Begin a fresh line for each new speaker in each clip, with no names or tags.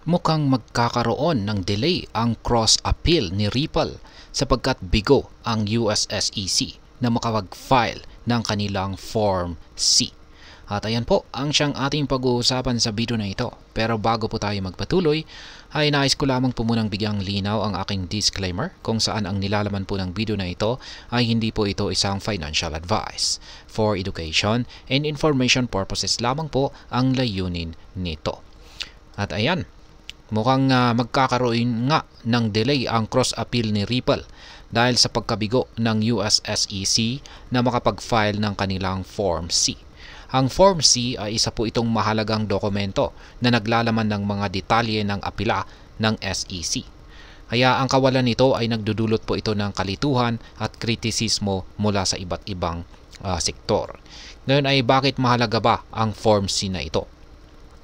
Mukhang magkakaroon ng delay ang cross-appeal ni Ripple sapagkat bigo ang US SEC na makapag-file ng kanilang Form C. At ayan po ang siyang ating pag-uusapan sa video na ito. Pero bago po tayo magpatuloy, ay nais ko lamang po munang bigyang linaw ang aking disclaimer kung saan ang nilalaman po ng video na ito ay hindi po ito isang financial advice. For education and information purposes lamang po ang layunin nito. At ayan, mukhang magkakaroon nga ng delay ang cross-appeal ni Ripple dahil sa pagkabigo ng US SEC na makapag-file ng kanilang Form C. Ang Form C ay isa po itong mahalagang dokumento na naglalaman ng mga detalye ng apila ng SEC. Kaya ang kawalan nito ay nagdudulot po ito ng kalituhan at kritisismo mula sa iba't ibang sektor. Ngayon ay bakit mahalaga ba ang Form C na ito?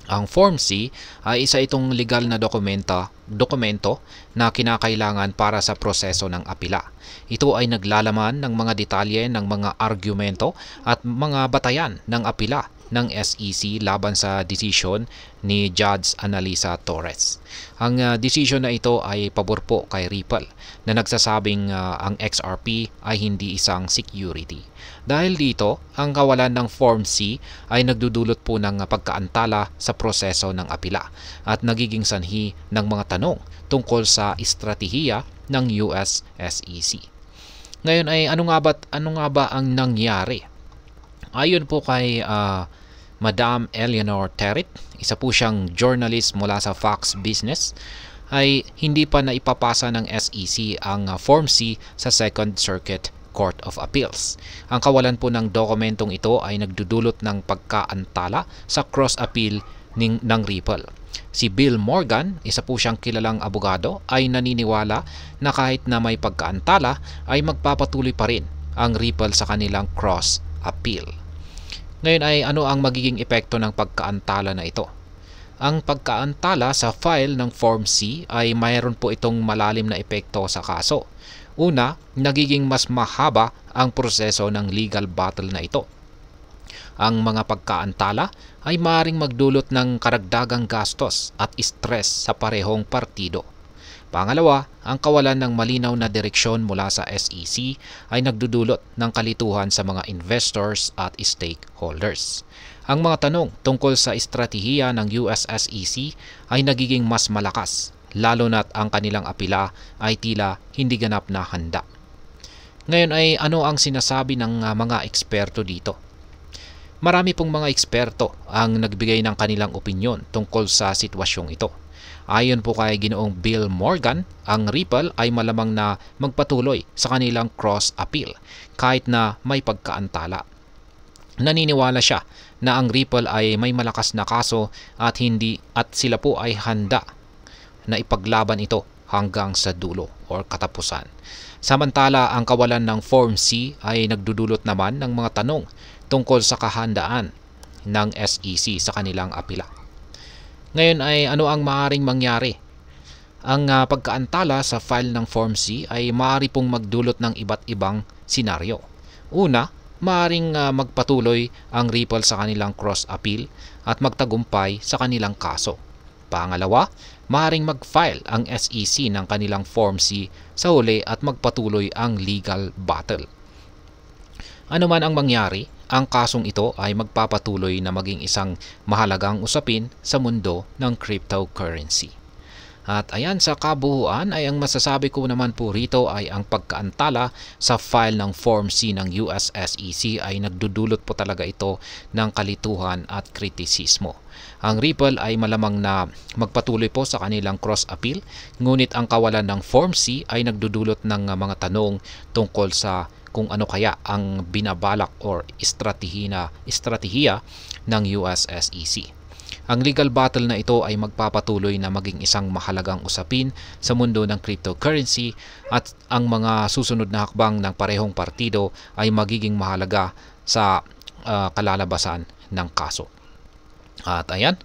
Ang Form C ay isa itong legal na dokumento na kinakailangan para sa proseso ng apila. Ito ay naglalaman ng mga detalye ng mga argumento at mga batayan ng apila ng SEC laban sa desisyon ni Judge Analisa Torres. Ang desisyon na ito ay pabor po kay Ripple na nagsasabing ang XRP ay hindi isang security. Dahil dito, ang kawalan ng Form C ay nagdudulot po ng pagkaantala sa proseso ng apila at nagiging sanhi ng mga tanong tungkol sa estratehiya ng US SEC. Ngayon ay ano nga ba ang nangyari? Ayon po kay Madam Eleanor Territ, isa po siyang journalist mula sa Fox Business, ay hindi pa naipapasa ng SEC ang Form C sa Second Circuit Court of Appeals. Ang kawalan po ng dokumentong ito ay nagdudulot ng pagkaantala sa cross-appeal ng Ripple. Si Bill Morgan, isa po siyang kilalang abogado, ay naniniwala na kahit na may pagkaantala ay magpapatuloy pa rin ang Ripple sa kanilang cross-appeal. Ngayon ay ano ang magiging epekto ng pagkaantala na ito? Ang pagkaantala sa file ng Form C ay mayroon po itong malalim na epekto sa kaso. Una, nagiging mas mahaba ang proseso ng legal battle na ito. Ang mga pagkaantala ay maaaring magdulot ng karagdagang gastos at stress sa parehong partido. Pangalawa, ang kawalan ng malinaw na direksyon mula sa SEC ay nagdudulot ng kalituhan sa mga investors at stakeholders. Ang mga tanong tungkol sa estratehiya ng US SEC ay nagiging mas malakas, lalo na't ang kanilang apila ay tila hindi ganap na handa. Ngayon ay ano ang sinasabi ng mga eksperto dito? Marami pong mga eksperto ang nagbigay ng kanilang opinyon tungkol sa sitwasyong ito. Ayon po kay Ginoong Bill Morgan, ang Ripple ay malamang na magpatuloy sa kanilang cross-appeal kahit na may pagkaantala. Naniniwala siya na ang Ripple ay may malakas na kaso at sila po ay handa na ipaglaban ito hanggang sa dulo o katapusan. Samantala, ang kawalan ng Form C ay nagdudulot naman ng mga tanong tungkol sa kahandaan ng SEC sa kanilang apila. Ngayon ay ano ang maaaring mangyari? Ang pagkaantala sa file ng Form C ay maaari pong magdulot ng iba't ibang senaryo. Una, maaaring magpatuloy ang Ripple sa kanilang cross-appeal at magtagumpay sa kanilang kaso. Pangalawa, maaaring mag-file ang SEC ng kanilang Form C sa huli at magpatuloy ang legal battle. Ano man ang mangyari, ang kasong ito ay magpapatuloy na maging isang mahalagang usapin sa mundo ng cryptocurrency. At ayan, sa kabuuan ay ang masasabi ko naman po rito ay ang pagkaantala sa file ng Form C ng US SEC ay nagdudulot po talaga ito ng kalituhan at kritisismo. Ang Ripple ay malamang na magpatuloy po sa kanilang cross-appeal, ngunit ang kawalan ng Form C ay nagdudulot ng mga tanong tungkol sa kung ano kaya ang binabalak or estratehiya ng US SEC. Ang legal battle na ito ay magpapatuloy na maging isang mahalagang usapin sa mundo ng cryptocurrency at ang mga susunod na hakbang ng parehong partido ay magiging mahalaga sa kalalabasan ng kaso. At ayan,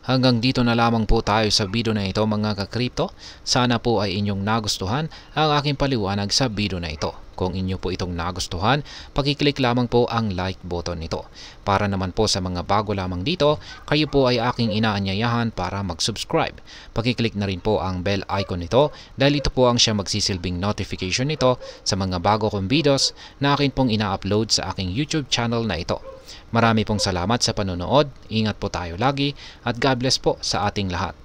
hanggang dito na lamang po tayo sa video na ito mga ka-crypto. Sana po ay inyong nagustuhan ang aking paliwanag sa video na ito. Kung inyo po itong nagustuhan, pakiclick lamang po ang like button nito. Para naman po sa mga bago lamang dito, kayo po ay aking inaanyayahan para mag-subscribe. Pakiclick na rin po ang bell icon nito dahil ito po ang siya magsisilbing notification nito sa mga bago kong videos na akin pong ina-upload sa aking YouTube channel na ito. Marami pong salamat sa panonood, ingat po tayo lagi at God bless po sa ating lahat.